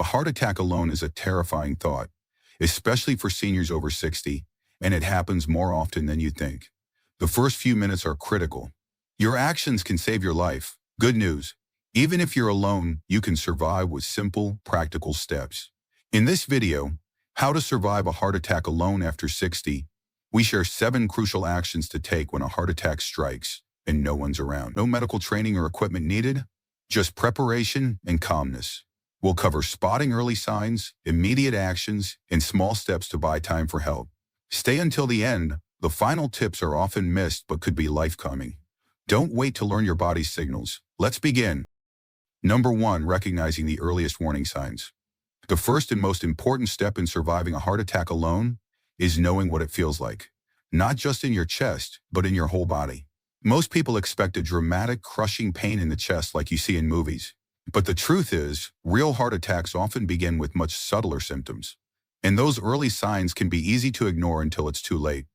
A heart attack alone is a terrifying thought, especially for seniors over 60, and it happens more often than you think. The first few minutes are critical. Your actions can save your life. Good news. Even if you're alone, you can survive with simple, practical steps. In this video, How to Survive a Heart Attack Alone After 60, we share 7 crucial actions to take when a heart attack strikes and no one's around. No medical training or equipment needed, just preparation and calmness. We'll cover spotting early signs, immediate actions, and small steps to buy time for help. Stay until the end. The final tips are often missed but could be life-calming. Don't wait to learn your body's signals. Let's begin. Number 1, recognizing the earliest warning signs. The first and most important step in surviving a heart attack alone is knowing what it feels like. Not just in your chest, but in your whole body. Most people expect a dramatic, crushing pain in the chest like you see in movies. But the truth is, real heart attacks often begin with much subtler symptoms. And those early signs can be easy to ignore until it's too late.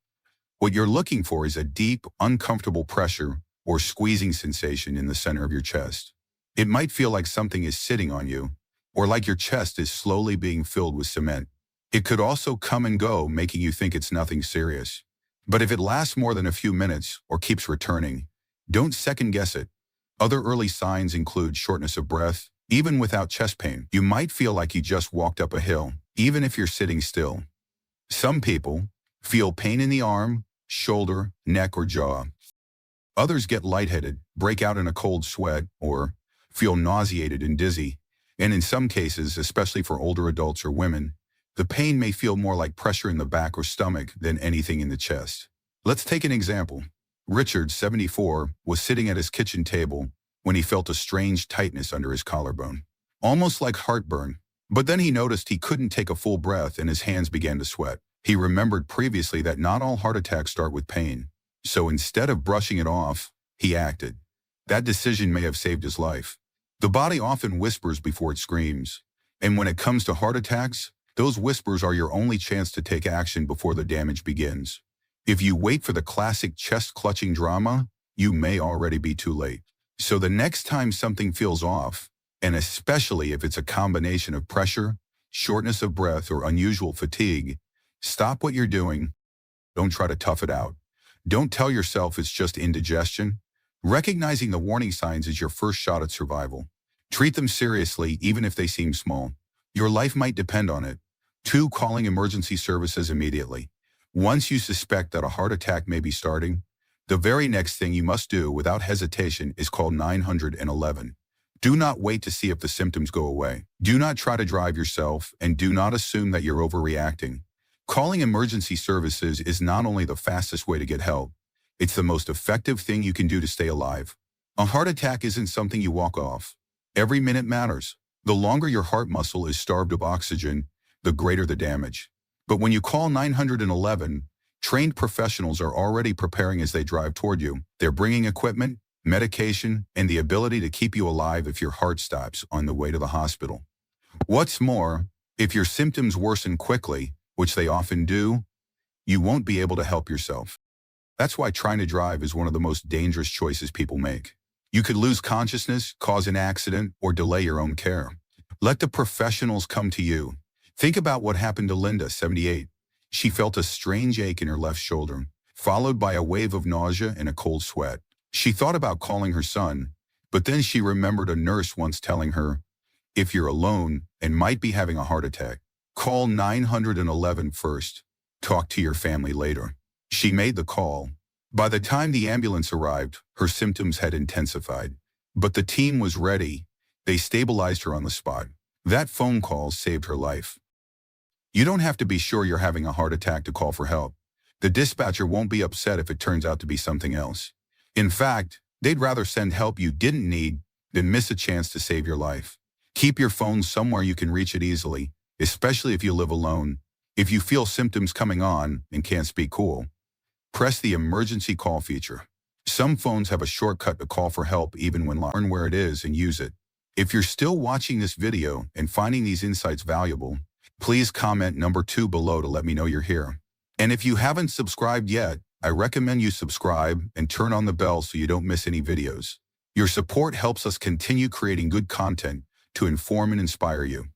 What you're looking for is a deep, uncomfortable pressure or squeezing sensation in the center of your chest. It might feel like something is sitting on you, or like your chest is slowly being filled with cement. It could also come and go, making you think it's nothing serious. But if it lasts more than a few minutes or keeps returning, don't second-guess it. Other early signs include shortness of breath. Even without chest pain, you might feel like you just walked up a hill, even if you're sitting still. Some people feel pain in the arm, shoulder, neck, or jaw. Others get lightheaded, break out in a cold sweat, or feel nauseated and dizzy. And in some cases, especially for older adults or women, the pain may feel more like pressure in the back or stomach than anything in the chest. Let's take an example. Richard, 74, was sitting at his kitchen table when he felt a strange tightness under his collarbone, almost like heartburn. But then he noticed he couldn't take a full breath and his hands began to sweat. He remembered previously that not all heart attacks start with pain. So instead of brushing it off, he acted. That decision may have saved his life. The body often whispers before it screams. And when it comes to heart attacks, those whispers are your only chance to take action before the damage begins. If you wait for the classic chest-clutching drama, you may already be too late. So the next time something feels off, and especially if it's a combination of pressure, shortness of breath, or unusual fatigue, stop what you're doing. Don't try to tough it out. Don't tell yourself it's just indigestion. Recognizing the warning signs is your first shot at survival. Treat them seriously, even if they seem small. Your life might depend on it. 2, calling emergency services immediately. Once you suspect that a heart attack may be starting, the very next thing you must do without hesitation is call 911. Do not wait to see if the symptoms go away. Do not try to drive yourself, and do not assume that you're overreacting. Calling emergency services is not only the fastest way to get help, it's the most effective thing you can do to stay alive. A heart attack isn't something you walk off. Every minute matters. The longer your heart muscle is starved of oxygen, the greater the damage. But when you call 911, trained professionals are already preparing as they drive toward you. They're bringing equipment, medication, and the ability to keep you alive if your heart stops on the way to the hospital. What's more, if your symptoms worsen quickly, which they often do, you won't be able to help yourself. That's why trying to drive is one of the most dangerous choices people make. You could lose consciousness, cause an accident, or delay your own care. Let the professionals come to you. Think about what happened to Linda, 78. She felt a strange ache in her left shoulder, followed by a wave of nausea and a cold sweat. She thought about calling her son, but then she remembered a nurse once telling her, if you're alone and might be having a heart attack, call 911 first. Talk to your family later. She made the call. By the time the ambulance arrived, her symptoms had intensified. But the team was ready. They stabilized her on the spot. That phone call saved her life. You don't have to be sure you're having a heart attack to call for help. The dispatcher won't be upset if it turns out to be something else. In fact, they'd rather send help you didn't need than miss a chance to save your life. Keep your phone somewhere you can reach it easily, especially if you live alone. If you feel symptoms coming on and can't speak cool, press the emergency call feature. Some phones have a shortcut to call for help even when lost. Learn where it is and use it. If you're still watching this video and finding these insights valuable, please comment number 2 below to let me know you're here. And if you haven't subscribed yet, I recommend you subscribe and turn on the bell so you don't miss any videos. Your support helps us continue creating good content to inform and inspire you.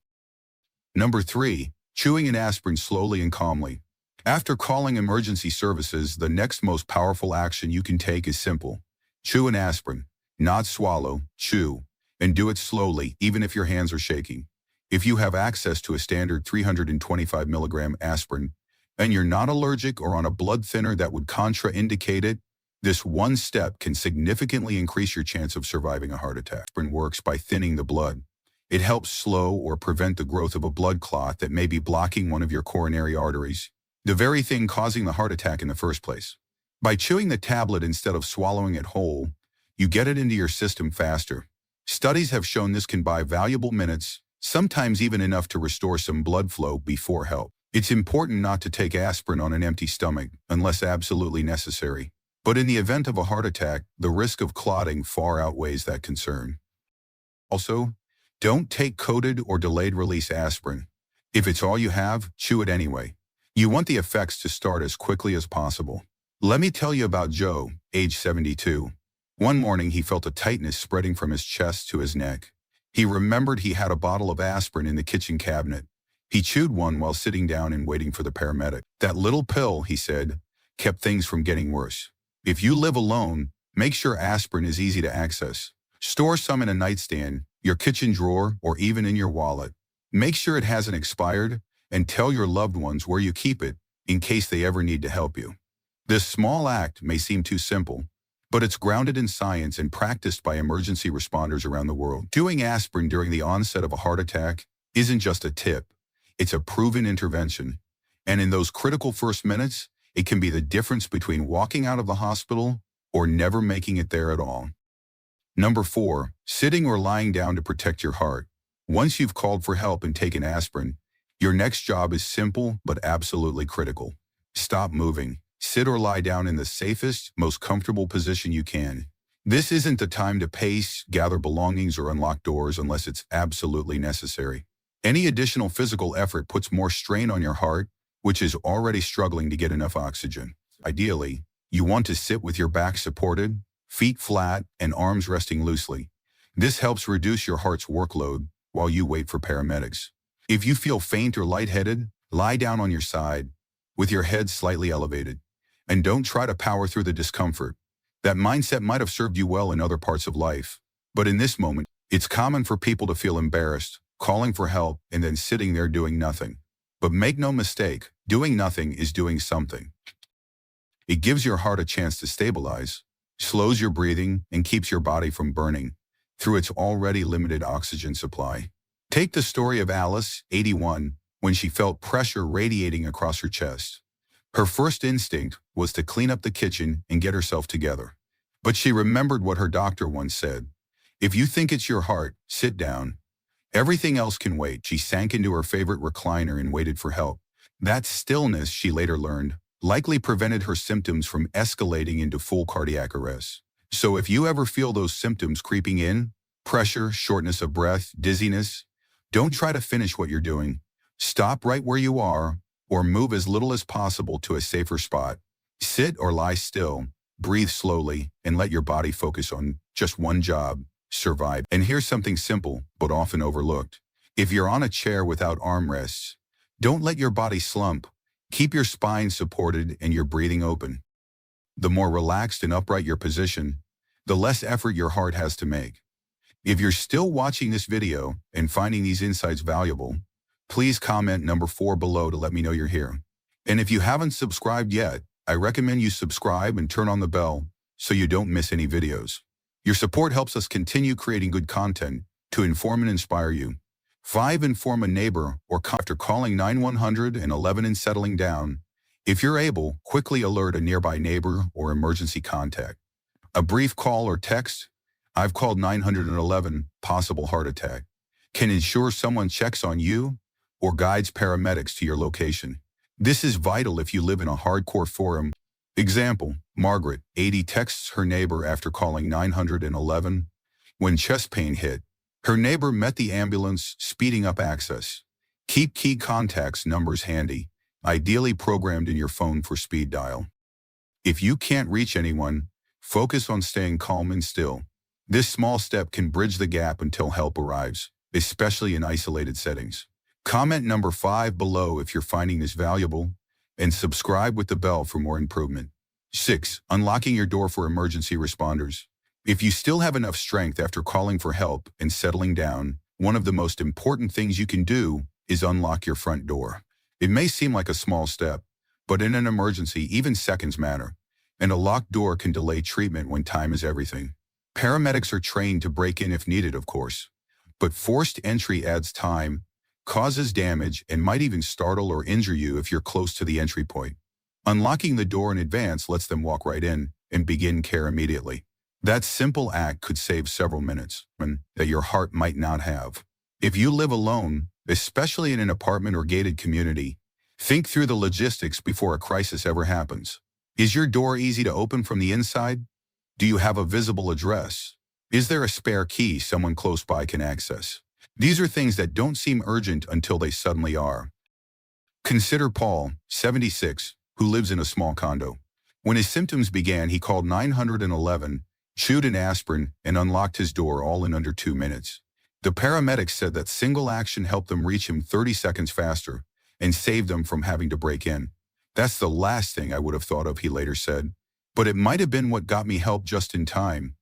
Number 3. Chewing an aspirin slowly and calmly. After calling emergency services, the next most powerful action you can take is simple. Chew an aspirin. Not swallow, chew. And do it slowly, even if your hands are shaking. If you have access to a standard 325 milligram aspirin, and you're not allergic or on a blood thinner that would contraindicate it, this one step can significantly increase your chance of surviving a heart attack. Aspirin works by thinning the blood. It helps slow or prevent the growth of a blood clot that may be blocking one of your coronary arteries, the very thing causing the heart attack in the first place. By chewing the tablet instead of swallowing it whole, you get it into your system faster. Studies have shown this can buy valuable minutes, sometimes even enough to restore some blood flow before help. It's important not to take aspirin on an empty stomach unless absolutely necessary. But in the event of a heart attack, the risk of clotting far outweighs that concern. Also, don't take coated or delayed-release aspirin. If it's all you have, chew it anyway. You want the effects to start as quickly as possible. Let me tell you about Joe, age 72. One morning, he felt a tightness spreading from his chest to his neck. He remembered he had a bottle of aspirin in the kitchen cabinet. He chewed one while sitting down and waiting for the paramedic. That little pill, he said, kept things from getting worse. If you live alone, make sure aspirin is easy to access. Store some in a nightstand, your kitchen drawer, or even in your wallet. Make sure it hasn't expired, and tell your loved ones where you keep it in case they ever need to help you. This small act may seem too simple, but it's grounded in science and practiced by emergency responders around the world. Chewing aspirin during the onset of a heart attack isn't just a tip. It's a proven intervention. And in those critical first minutes, it can be the difference between walking out of the hospital or never making it there at all. Number 4, sitting or lying down to protect your heart. Once you've called for help and taken aspirin, your next job is simple but absolutely critical. Stop moving. Sit or lie down in the safest, most comfortable position you can. This isn't the time to pace, gather belongings, or unlock doors unless it's absolutely necessary. Any additional physical effort puts more strain on your heart, which is already struggling to get enough oxygen. Ideally, you want to sit with your back supported, feet flat, and arms resting loosely. This helps reduce your heart's workload while you wait for paramedics. If you feel faint or lightheaded, lie down on your side, with your head slightly elevated. And don't try to power through the discomfort. That mindset might have served you well in other parts of life. But in this moment, it's common for people to feel embarrassed, calling for help, and then sitting there doing nothing. But make no mistake, doing nothing is doing something. It gives your heart a chance to stabilize, slows your breathing, and keeps your body from burning through its already limited oxygen supply. Take the story of Alice, 81, when she felt pressure radiating across her chest. Her first instinct was to clean up the kitchen and get herself together. But she remembered what her doctor once said. If you think it's your heart, sit down. Everything else can wait. She sank into her favorite recliner and waited for help. That stillness, she later learned, likely prevented her symptoms from escalating into full cardiac arrest. So if you ever feel those symptoms creeping in, pressure, shortness of breath, dizziness, don't try to finish what you're doing. Stop right where you are, or move as little as possible to a safer spot. Sit or lie still, breathe slowly, and let your body focus on just one job: survive. And here's something simple, but often overlooked. If you're on a chair without armrests, don't let your body slump. Keep your spine supported and your breathing open. The more relaxed and upright your position, the less effort your heart has to make. If you're still watching this video and finding these insights valuable, please comment number 4 below to let me know you're here. And if you haven't subscribed yet, I recommend you subscribe and turn on the bell so you don't miss any videos. Your support helps us continue creating good content to inform and inspire you. 5. Inform a neighbor or after calling 911 and settling down. If you're able, quickly alert a nearby neighbor or emergency contact. A brief call or text, "I've called 911, possible heart attack," can ensure someone checks on you or guides paramedics to your location. This is vital if you live in a hardcore forum. Example, Margaret, 80, texts her neighbor after calling 911. When chest pain hit, her neighbor met the ambulance, speeding up access. Keep key contacts numbers handy, ideally programmed in your phone for speed dial. If you can't reach anyone, focus on staying calm and still. This small step can bridge the gap until help arrives, especially in isolated settings. Comment number 5 below if you're finding this valuable, and subscribe with the bell for more improvement. 6. Unlocking your door for emergency responders. If you still have enough strength after calling for help and settling down, one of the most important things you can do is unlock your front door. It may seem like a small step, but in an emergency, even seconds matter, and a locked door can delay treatment when time is everything. Paramedics are trained to break in if needed, of course, but forced entry adds time, causes damage, and might even startle or injure you if you're close to the entry point. Unlocking the door in advance lets them walk right in and begin care immediately. That simple act could save several minutes that your heart might not have. If you live alone, especially in an apartment or gated community, think through the logistics before a crisis ever happens. Is your door easy to open from the inside? Do you have a visible address? Is there a spare key someone close by can access? These are things that don't seem urgent until they suddenly are. Consider Paul, 76, who lives in a small condo. When his symptoms began, he called 911, chewed an aspirin, and unlocked his door all in under 2 minutes. The paramedics said that single action helped them reach him 30 seconds faster and saved them from having to break in. That's the last thing I would have thought of, he later said. But it might have been what got me help just in time.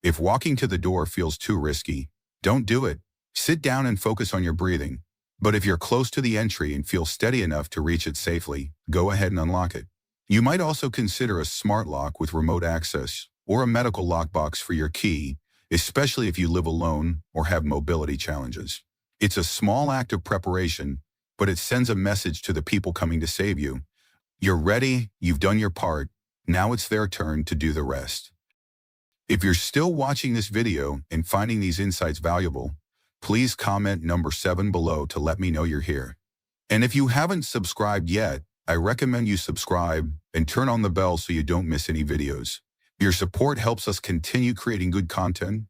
If walking to the door feels too risky, don't do it. Sit down and focus on your breathing. But if you're close to the entry and feel steady enough to reach it safely, go ahead and unlock it. You might also consider a smart lock with remote access or a medical lockbox for your key, especially if you live alone or have mobility challenges. It's a small act of preparation, but it sends a message to the people coming to save you. You're ready, you've done your part, now it's their turn to do the rest. If you're still watching this video and finding these insights valuable, please comment number 7 below to let me know you're here. And if you haven't subscribed yet, I recommend you subscribe and turn on the bell so you don't miss any videos. Your support helps us continue creating good content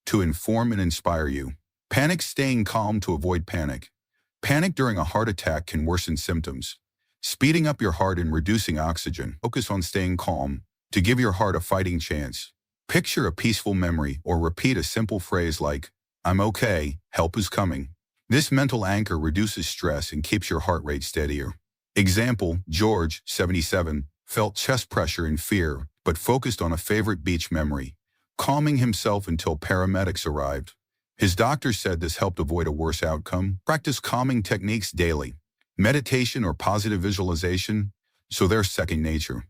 to inform and inspire you. Panic: staying calm to avoid panic. Panic during a heart attack can worsen symptoms, speeding up your heart and reducing oxygen. Focus on staying calm to give your heart a fighting chance. Picture a peaceful memory or repeat a simple phrase like, "I'm okay, help is coming." This mental anchor reduces stress and keeps your heart rate steadier. Example: George, 77, felt chest pressure and fear, but focused on a favorite beach memory, calming himself until paramedics arrived. His doctor said this helped avoid a worse outcome. Practice calming techniques daily. Meditation or positive visualization, so they're second nature.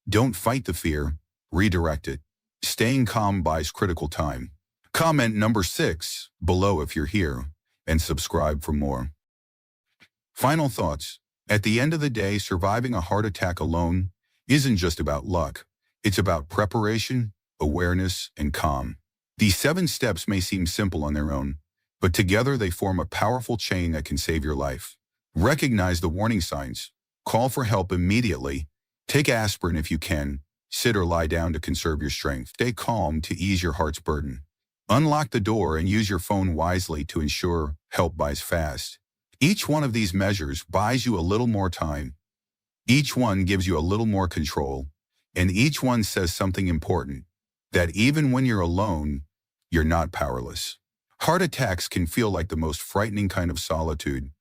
Don't fight the fear, redirect it. Staying calm buys critical time. Comment number 6 below if you're here, and subscribe for more. Final thoughts. At the end of the day, surviving a heart attack alone isn't just about luck. It's about preparation, awareness, and calm. These 7 steps may seem simple on their own, but together they form a powerful chain that can save your life. Recognize the warning signs. Call for help immediately. Take aspirin if you can. Sit or lie down to conserve your strength. Stay calm to ease your heart's burden. Unlock the door and use your phone wisely to ensure help buys fast. Each one of these measures buys you a little more time. Each one gives you a little more control. And each one says something important, that even when you're alone, you're not powerless. Heart attacks can feel like the most frightening kind of solitude.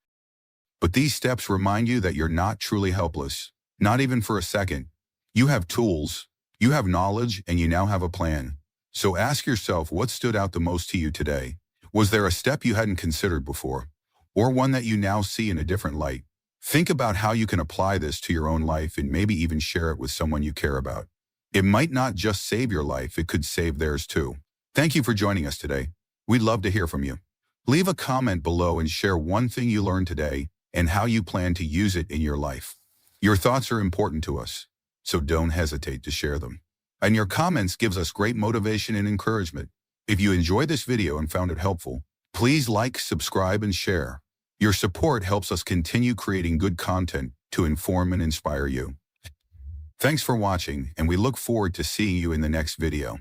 But these steps remind you that you're not truly helpless, not even for a second. You have tools, you have knowledge, and you now have a plan. So ask yourself, what stood out the most to you today? Was there a step you hadn't considered before, or one that you now see in a different light? Think about how you can apply this to your own life and maybe even share it with someone you care about. It might not just save your life, it could save theirs too. Thank you for joining us today. We'd love to hear from you. Leave a comment below and share one thing you learned today and how you plan to use it in your life. Your thoughts are important to us, so don't hesitate to share them. And your comments gives us great motivation and encouragement. If you enjoyed this video and found it helpful, please like, subscribe, and share. Your support helps us continue creating good content to inform and inspire you. Thanks for watching, and we look forward to seeing you in the next video.